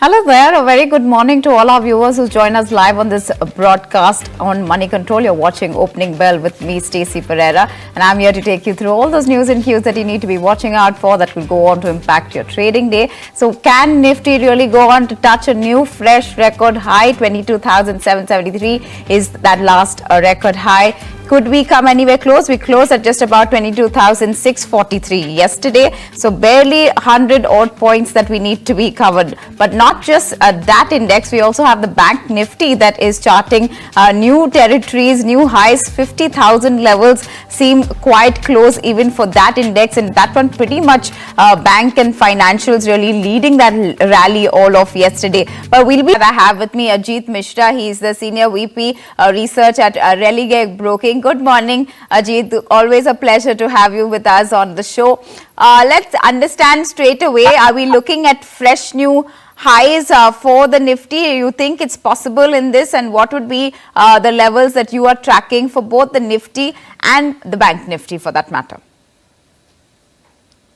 Hello there, a very good morning to all our viewers who join us live on this broadcast on Moneycontrol. You're watching Opening Bell with me, Stacey Pereira, and I'm here to take you through all those news and cues that you need to be watching out for that will go on to impact your trading day. So can Nifty really go on to touch a new fresh record high? 22,773 is that last record high. Could we come anywhere close? We closed at just about 22,643 yesterday. So barely 100 odd points that we need to be covered. But not just that index, we also have the Bank Nifty that is charting new territories, new highs. 50,000 levels seem quite close even for that index. And that one pretty much bank and financials really leading that rally all of yesterday. But I have with me Ajit Mishra. He is the Senior VP Research at Religare Broking. Good morning, Ajit. Always a pleasure to have you with us on the show. Let's understand straight away, are we looking at fresh new highs for the Nifty? You think it's possible in this, and what would be the levels that you are tracking for both the Nifty and the Bank Nifty for that matter?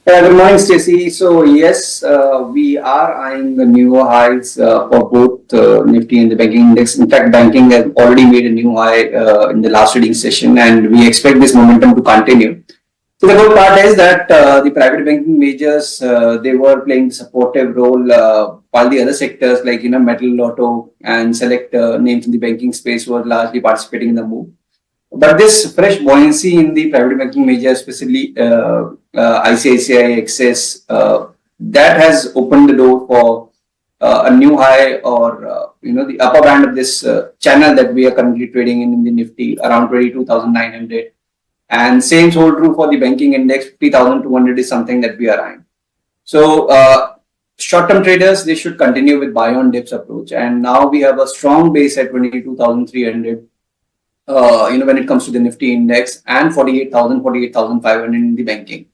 Good morning, Stacey. So yes, we are eyeing the newer highs for both Nifty and the banking index. In fact, banking has already made a new high in the last trading session, and we expect this momentum to continue. So the good part is that the private banking majors, they were playing the supportive role, while the other sectors like metal, auto, and select names in the banking space were largely participating in the move. But this fresh buoyancy in the private banking majors, especially ICICI, Axis, that has opened the door for a new high, or the upper band of this channel that we are currently trading in the Nifty, around 22,900. And same hold true for the banking index. 50,200 is something that we are eyeing. So short-term traders, they should continue with buy on dips approach. And now we have a strong base at 22,300. When it comes to the Nifty index, and 48,000, 48,500 in the banking.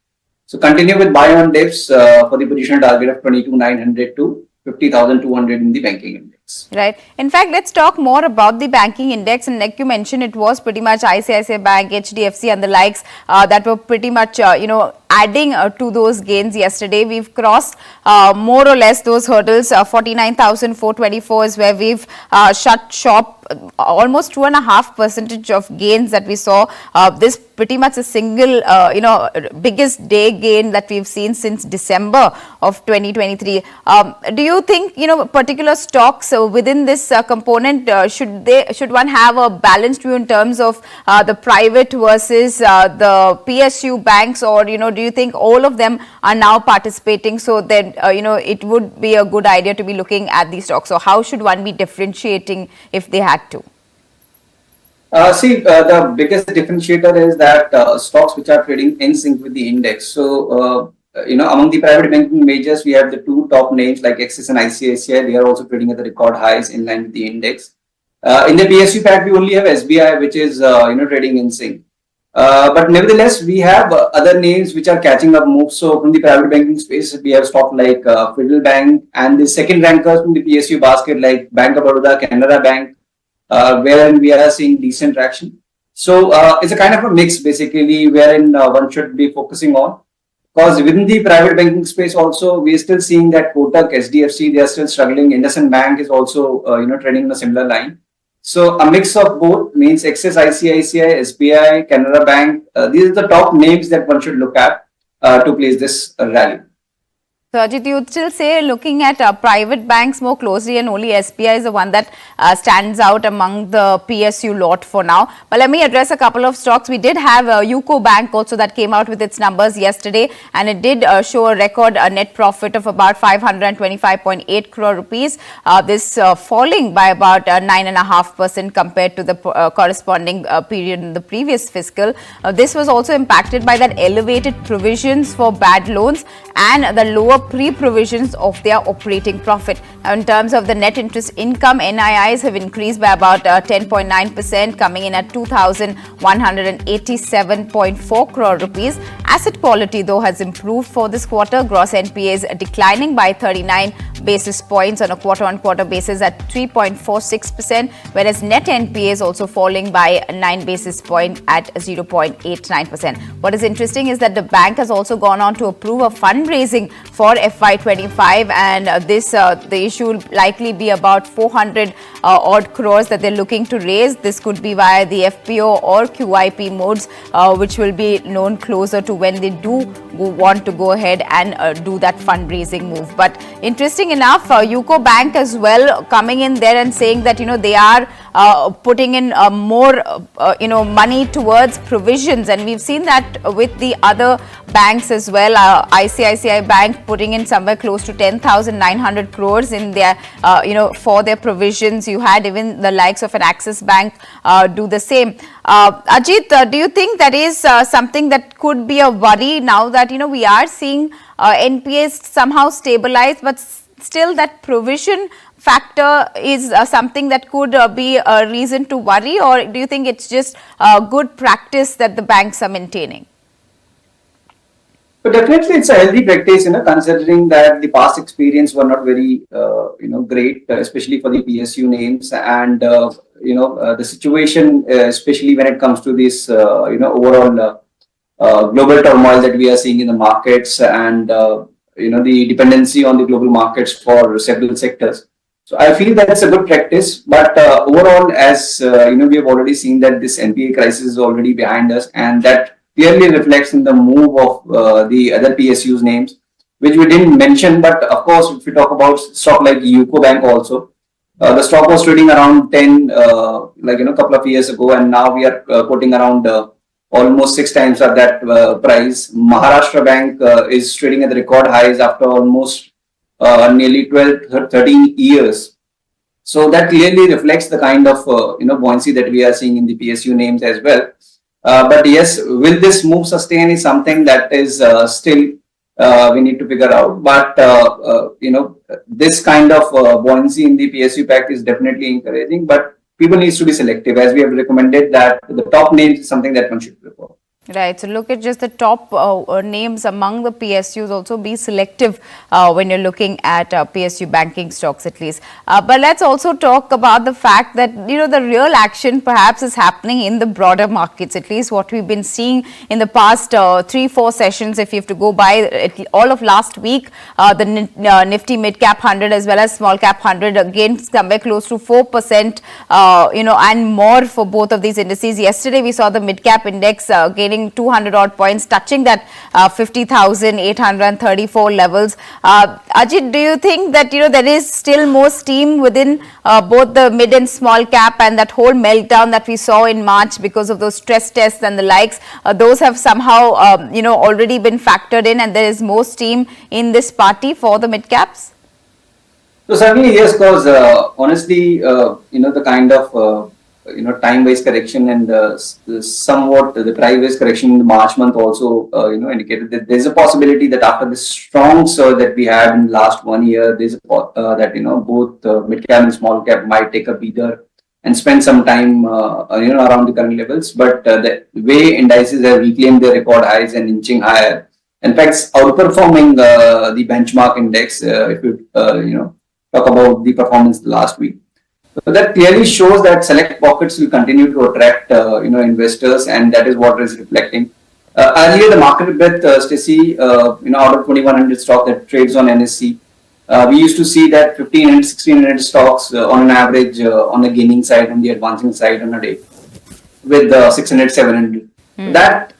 So continue with buy on dips for the position target of 22,900 to 50,200 in the banking index. Right. In fact, let's talk more about the banking index. And like you mentioned, it was pretty much ICICI Bank, HDFC and the likes that were pretty much, adding to those gains yesterday. We've crossed more or less those hurdles. 49,424 is where we've shut shop. Almost 2.5% of gains that we saw. This pretty much a single, biggest day gain that we've seen since December of 2023. Do you think, particular stocks within this component, should one have a balanced view in terms of the private versus the PSU banks, or, do you think all of them are now participating, so that, it would be a good idea to be looking at these stocks? So how should one be differentiating if they had to? The biggest differentiator is that stocks which are trading in sync with the index. So, among the private banking majors, we have the two top names like Axis and ICICI. They are also trading at the record highs in line with the index. In the PSU pack, we only have SBI, which is, trading in sync. But nevertheless, we have other names which are catching up moves. So from the private banking space, we have stock like Federal Bank, and the second rankers from the PSU basket like Bank of Baroda, Canara Bank, wherein we are seeing decent traction. So it's a kind of a mix basically, wherein one should be focusing on. Because within the private banking space also, we are still seeing that Kotak, SDFC, they are still struggling. IndusInd Bank is also trading in a similar line. So a mix of both means Axis, ICICI, SBI, Canara Bank. These are the top names that one should look at to place this rally. So Ajit, you would still say looking at private banks more closely, and only SBI is the one that stands out among the PSU lot for now. But let me address a couple of stocks. We did have UCO Bank also that came out with its numbers yesterday, and it did show a record net profit of about 525.8 crore rupees. This falling by about 9.5% compared to the corresponding period in the previous fiscal. This was also impacted by that elevated provisions for bad loans and the lower pre-provisions of their operating profit. In terms of the net interest income, NIIs have increased by about 10.9%, coming in at 2,187.4 crore rupees. Asset quality, though, has improved for this quarter. Gross NPAs declining by 39 basis points on a quarter-on-quarter basis at 3.46%, whereas net NPAs also falling by 9 basis points at 0.89%. What is interesting is that the bank has also gone on to approve a fund fundraising for FY25, and the issue will likely be about 400 odd crores that they're looking to raise. This could be via the FPO or QIP modes, which will be known closer to when they do want to go ahead and do that fundraising move. But interesting enough, UCO Bank as well coming in there and saying that they are putting in more money towards provisions, and we've seen that with the other banks as well. ICICI Bank putting in somewhere close to 10,900 crores in their for their provisions. You had even the likes of an Axis Bank do the same. Ajit, do you think that is something that could be a worry now that we are seeing NPAs somehow stabilize, but still that provision factor is something that could be a reason to worry, or do you think it's just good practice that the banks are maintaining? But definitely it's a healthy practice, considering that the past experience were not very, great, especially for the PSU names, and the situation, especially when it comes to this, overall global turmoil that we are seeing in the markets, and the dependency on the global markets for several sectors. So I feel that's a good practice, but overall, as we have already seen that this NPA crisis is already behind us, and that clearly reflects in the move of the other PSUs names, which we didn't mention. But of course, if we talk about stock like UCO Bank also, the stock was trading around 10, couple of years ago, and now we are quoting around almost 6 times of that price. Maharashtra Bank is trading at the record highs after almost nearly 12, 13 years. So that clearly reflects the kind of buoyancy that we are seeing in the PSU names as well. But yes, will this move sustain is something that is still we need to figure out. But this kind of buoyancy in the PSU pack is definitely encouraging. But people needs to be selective, as we have recommended that the top names is something that one should prefer. Right. So look at just the top names among the PSUs. Also be selective when you're looking at PSU banking stocks, at least. But let's also talk about the fact that the real action perhaps is happening in the broader markets. At least what we've been seeing in the past 3-4 sessions. If you have to go by all of last week, the Nifty Mid Cap 100 as well as Small Cap 100 again somewhere close to 4%, and more for both of these indices. Yesterday we saw the Mid Cap Index gaining 200 odd points, touching that 50,834 levels. Ajit, do you think that there is still more steam within both the mid and small cap, and that whole meltdown that we saw in March because of those stress tests and the likes, those have somehow already been factored in, and there is more steam in this party for the mid caps? So certainly yes, because honestly, the kind of time-wise correction and somewhat the price-wise correction in the March month also indicated that there's a possibility that after this strong surge that we had in the last 1 year, there's a that both mid-cap and small-cap might take a breather and spend some time around the current levels. But the way indices have reclaimed their record highs and inching higher, in fact, outperforming the benchmark index. If you talk about the performance last week. So that clearly shows that select pockets will continue to attract, investors, and that is what is reflecting. Earlier, the market breadth, Stacey, out of 2,100 stock that trades on NSE, we used to see that 1,500, 1,600 stocks on an average on the gaining side, on the advancing side on a day, with 600, 700. That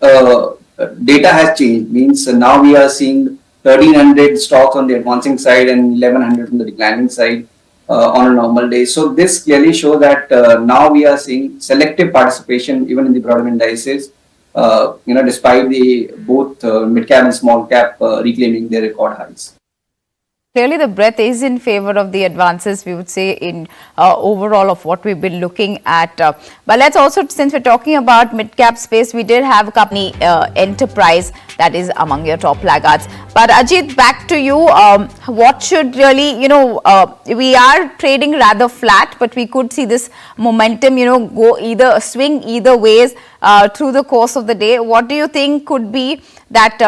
data has changed. Means now we are seeing 1,300 stocks on the advancing side and 1,100 on the declining side. On a normal day. So this clearly shows that now we are seeing selective participation even in the broader indices, despite the both mid cap and small cap reclaiming their record highs. Clearly, the breadth is in favor of the advances, we would say, in overall of what we've been looking at. But let's also, since we're talking about mid-cap space, we did have a company, Enterprise, that is among your top laggards. But Ajit, back to you. What should really, we are trading rather flat, but we could see this momentum, go swing either ways through the course of the day. What do you think could be that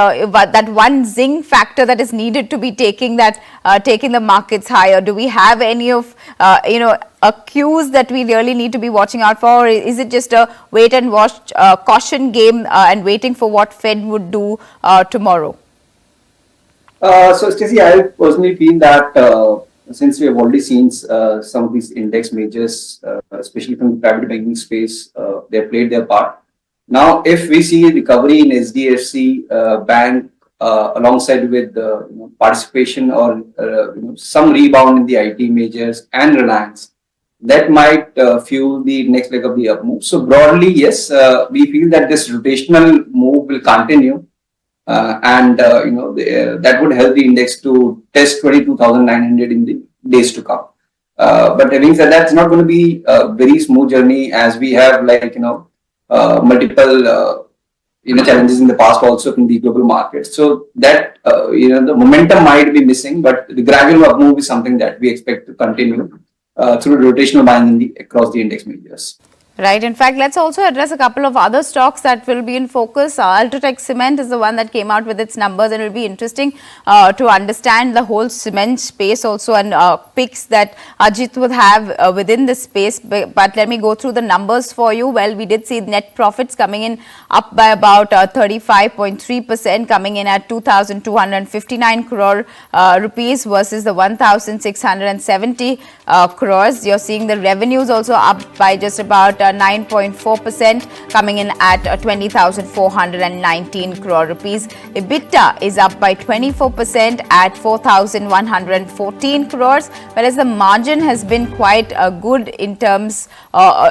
one zing factor that is needed to be taking the markets higher? Do we have any of cues that we really need to be watching out for, or is it just a wait and watch caution game and waiting for what Fed would do tomorrow? So Stacey, I personally feel that since we have already seen some of these index majors, especially from the private banking space, they have played their part. Now, if we see recovery in SDFC Bank alongside with participation or some rebound in the IT majors and Reliance, that might fuel the next leg of the up move. So broadly, yes, we feel that this rotational move will continue and that would help the index to test 22,900 in the days to come. But having said that, it's not going to be a very smooth journey as we have multiple challenges in the past also in the global markets. So that the momentum might be missing, but the gradual up move is something that we expect to continue through rotational buying across the index majors. Right. In fact, let's also address a couple of other stocks that will be in focus. Ultratech Cement is the one that came out with its numbers, and it will be interesting to understand the whole cement space also and picks that Ajit would have within this space. But let me go through the numbers for you. Well, we did see net profits coming in up by about 35.3%, coming in at 2,259 crore rupees versus the 1,670 crores. You're seeing the revenues also up by just about 9.4%, coming in at 20,419 crore rupees. EBITDA is up by 24% at 4,114 crores, whereas the margin has been quite good in terms,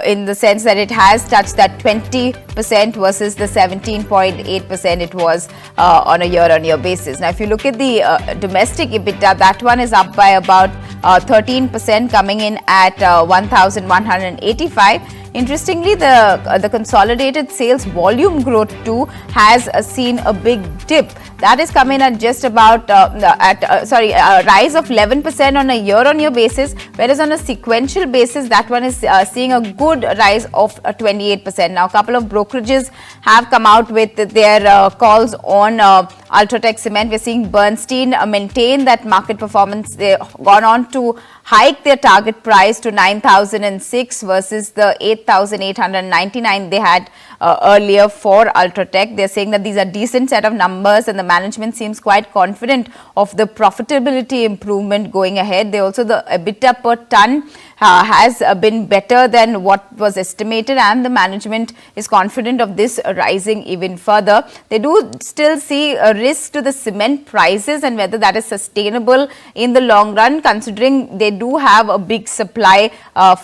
in the sense that it has touched that 20% versus the 17.8% it was on a year-on-year basis. Now, if you look at the domestic EBITDA, that one is up by about 13%, coming in at 1,185. Interestingly, the consolidated sales volume growth too has seen a big dip. That is coming at just about a rise of 11% on a year-on-year basis, whereas on a sequential basis, that one is seeing a good rise of 28%. Now, a couple of brokerages have come out with their calls on Ultratech Cement. We're seeing Bernstein maintain that market performance. They've gone on to hike their target price to 9,006 versus the 8,899 they had earlier for Ultratech. They're saying that these are decent set of numbers and the management seems quite confident of the profitability improvement going ahead. They also, the EBITDA per ton has been better than what was estimated, and the management is confident of this rising even further. They do still see a risk to the cement prices and whether that is sustainable in the long run, considering they do have a big supply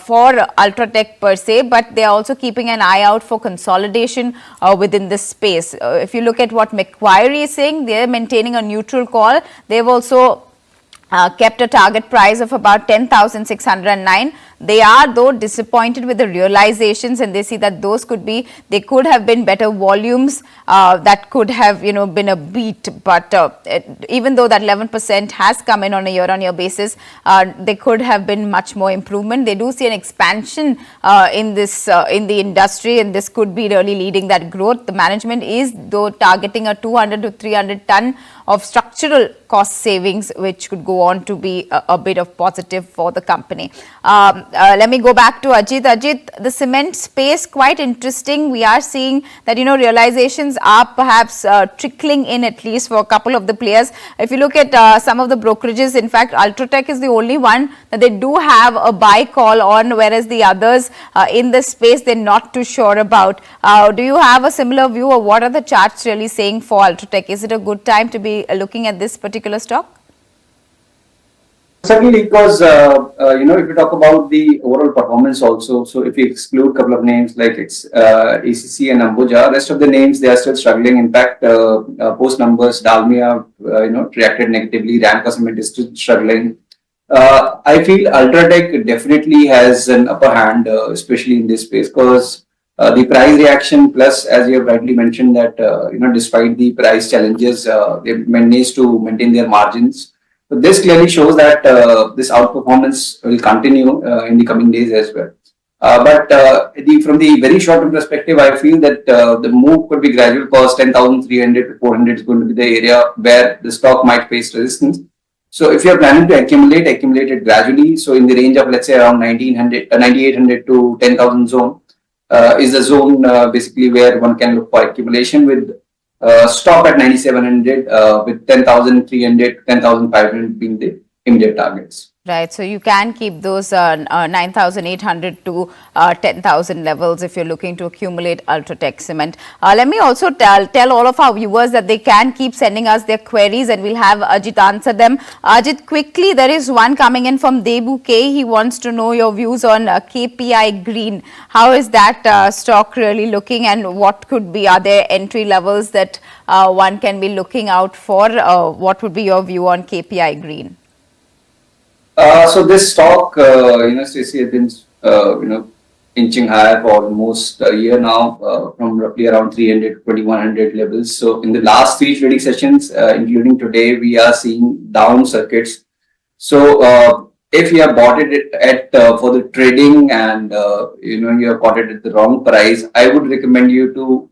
for Ultratech per se, but they are also keeping an eye out for consolidation within this space. If you look at what Macquarie is saying, they are maintaining a neutral call. They've also kept a target price of about 10,609. They are though disappointed with the realizations, and they see that those they could have been better volumes that could have been a beat, but even though that 11% has come in on a year-on-year basis, they could have been much more improvement. They do see an expansion in this in the industry, and this could be really leading that growth. The management is though targeting a 200 to 300 ton of structural cost savings, which could go on to be a bit of positive for the company. Let me go back to Ajit. Ajit, the cement space, quite interesting. We are seeing that, realizations are perhaps trickling in, at least for a couple of the players. If you look at some of the brokerages, in fact, Ultratech is the only one that they do have a buy call on, whereas the others in the space, they're not too sure about. Do you have a similar view, or what are the charts really saying for Ultratech? Is it a good time to be looking at this particular stock? Certainly, because if you talk about the overall performance also, so if you exclude a couple of names like it's ACC and Ambuja, rest of the names they are still struggling. In fact, post numbers, Dalmia reacted negatively. Ramco Cement is still struggling. I feel Ultratech definitely has an upper hand, especially in this space, because the price reaction plus, as you have rightly mentioned, that despite the price challenges, they managed to maintain their margins. So this clearly shows that this outperformance will continue in the coming days as well. But from the very short-term perspective, I feel that the move could be gradual, because 10,300 to 400 is going to be the area where the stock might face resistance. So if you are planning to accumulate it gradually. So in the range of, let's say, around 9,800 to 10,000 zone is the zone basically where one can look for accumulation with stop at 9,700 with 10,300, 10,500 being the immediate targets. Right, so you can keep those 9,800 to 10,000 levels if you're looking to accumulate Ultratech cement. Let me also tell all of our viewers that they can keep sending us their queries and we'll have Ajit answer them. Ajit, quickly, there is one coming in from Debu K. He wants to know your views on KPI Green. How is that stock really looking, and what could be, are there entry levels that one can be looking out for? What would be your view on KPI Green? So this stock, Stacey, has been, inching higher for almost a year now, from roughly around 300 to 2100 levels. So in the last three trading sessions, including today, we are seeing down circuits. So if you have bought it at for the trading and you have bought it at the wrong price, I would recommend you to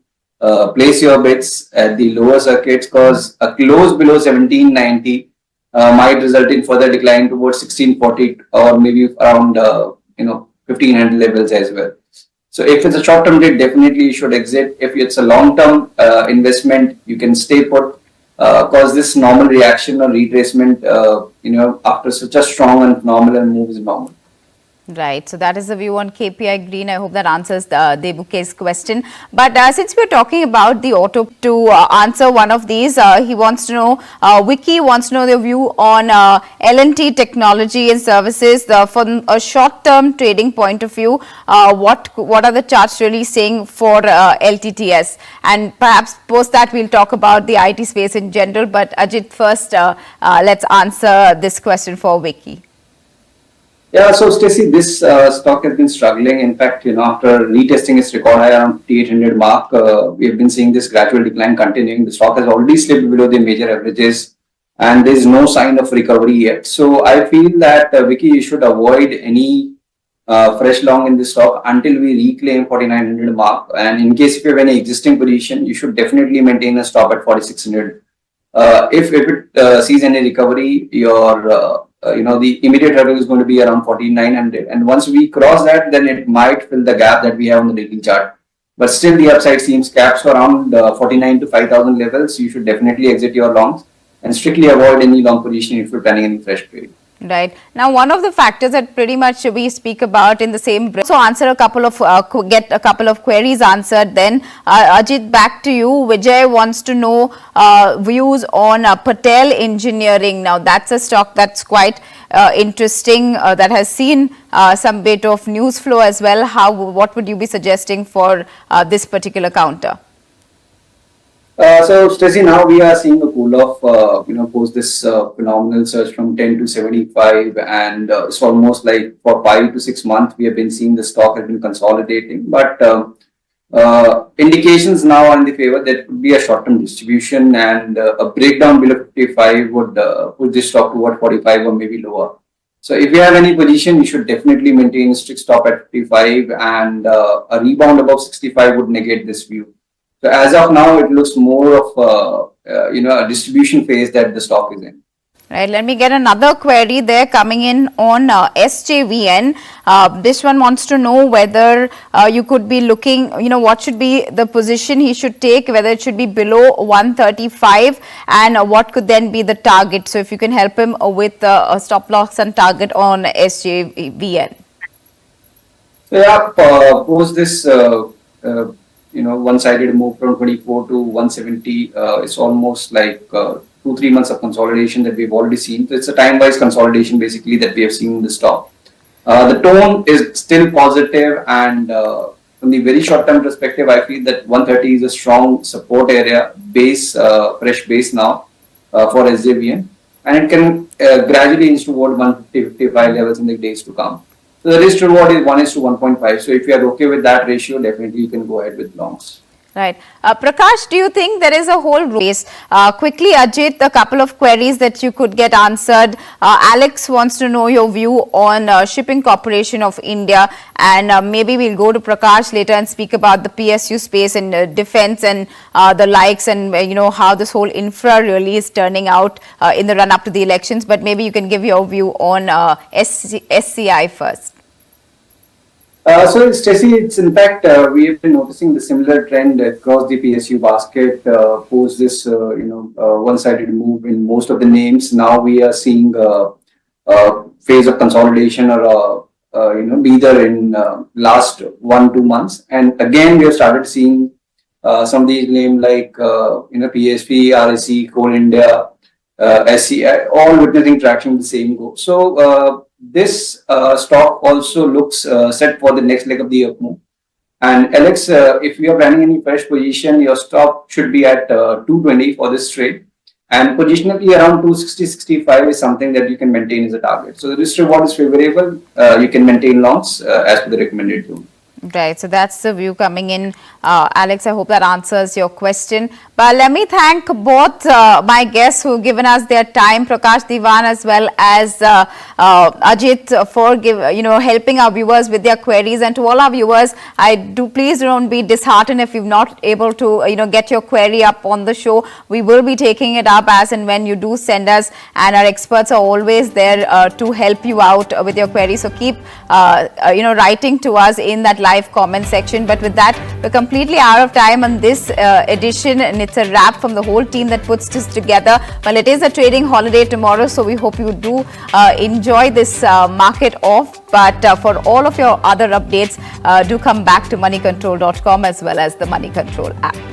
place your bets at the lower circuits, because a close below 1790 might result in further decline towards 1640 or maybe around 1500 levels as well. So if it's a short term trade, definitely you should exit. If it's a long term investment, you can stay put, because this normal reaction or retracement after such a strong and phenomenal move is normal. Right. So that is the view on KPI Green. I hope that answers Debuke's question. But since we're talking about the auto, to answer one of these, he wants to know, Vicky wants to know the view on L&T Technology and Services. From a short-term trading point of view, what are the charts really saying for LTTS? And perhaps post that we'll talk about the IT space in general. But Ajit, first, let's answer this question for Vicky. Yeah, so Stacey, this stock has been struggling. In fact, after retesting its record high around 5,800 mark, we have been seeing this gradual decline continuing. The stock has already slipped below the major averages, and there is no sign of recovery yet. So I feel that Vicky, you should avoid any fresh long in this stock until we reclaim 4,900 mark. And in case if you have any existing position, you should definitely maintain a stop at 4,600. If it sees any recovery, your the immediate hurdle is going to be around 4,900, and once we cross that, then it might fill the gap that we have on the daily chart. But still, the upside seems caps around 49 to 5,000 levels. You should definitely exit your longs and strictly avoid any long position if you're planning any fresh trade. Right. Now, one of the factors that pretty much we speak about in the same breath, so answer a couple of, get a couple of queries answered. Then, Ajit, back to you. Vijay wants to know views on Patel Engineering. Now, that's a stock that's quite interesting, that has seen some bit of news flow as well. What would you be suggesting for this particular counter? So Stacey, now we are seeing a cool off, post this phenomenal surge from 10 to 75, and it's almost like for 5 to 6 months we have been seeing the stock has been consolidating. But indications now are in the favor that it could be a short-term distribution, and a breakdown below 55 would put this stock toward 45 or maybe lower. So if you have any position, you should definitely maintain a strict stop at 55, and a rebound above 65 would negate this view. So as of now, it looks more of a distribution phase that the stock is in. Right. Let me get another query there coming in on SJVN. This one wants to know whether you could be looking, what should be the position he should take, whether it should be below 135, and what could then be the target. So if you can help him with a stop loss and target on SJVN. So yeah, post this. One-sided move from 24 to 170. It's almost like 2-3 months of consolidation that we've already seen. So it's a time-wise consolidation basically that we have seen in the stock. The tone is still positive, and from the very short-term perspective, I feel that 130 is a strong support area, fresh base now for SJVN, and it can gradually inch toward 150-55 levels in the days to come. So the risk reward is 1:1.5. So if you are okay with that ratio, definitely you can go ahead with longs. Right. Prakash, do you think there is a whole race? Quickly, Ajit, a couple of queries that you could get answered. Alex wants to know your view on Shipping Corporation of India, and maybe we'll go to Prakash later and speak about the PSU space and defense and the likes, and how this whole infra really is turning out in the run up to the elections. But maybe you can give your view on SCI first. So, Stacey, it's in fact we have been noticing the similar trend across the PSU basket post this one-sided move in most of the names. Now we are seeing a phase of consolidation or either in last 1-2 months, and again we have started seeing some of these names like PSP, RSC, Coal India, SCI, all witnessing traction in the same go. So. This stock also looks set for the next leg of the up move. And Alex, if you are planning any fresh position, your stop should be at 220 for this trade. And positionally around 260-65 is something that you can maintain as a target. So the risk reward is favorable. You can maintain longs as per the recommended zone. Right, so that's the view coming in. Alex, I hope that answers your question. But let me thank both my guests who've given us their time, Prakash Diwan as well as Ajit, for helping our viewers with their queries. And to all our viewers, please don't be disheartened if you're not able to get your query up on the show. We will be taking it up as and when you do send us, and our experts are always there to help you out with your query. So keep writing to us in that live comment section. But with that, we're completely out of time on this edition, and it's a wrap from the whole team that puts this together. Well, it is a trading holiday tomorrow, so we hope you do enjoy this market off. But for all of your other updates, do come back to moneycontrol.com as well as the Money Control app.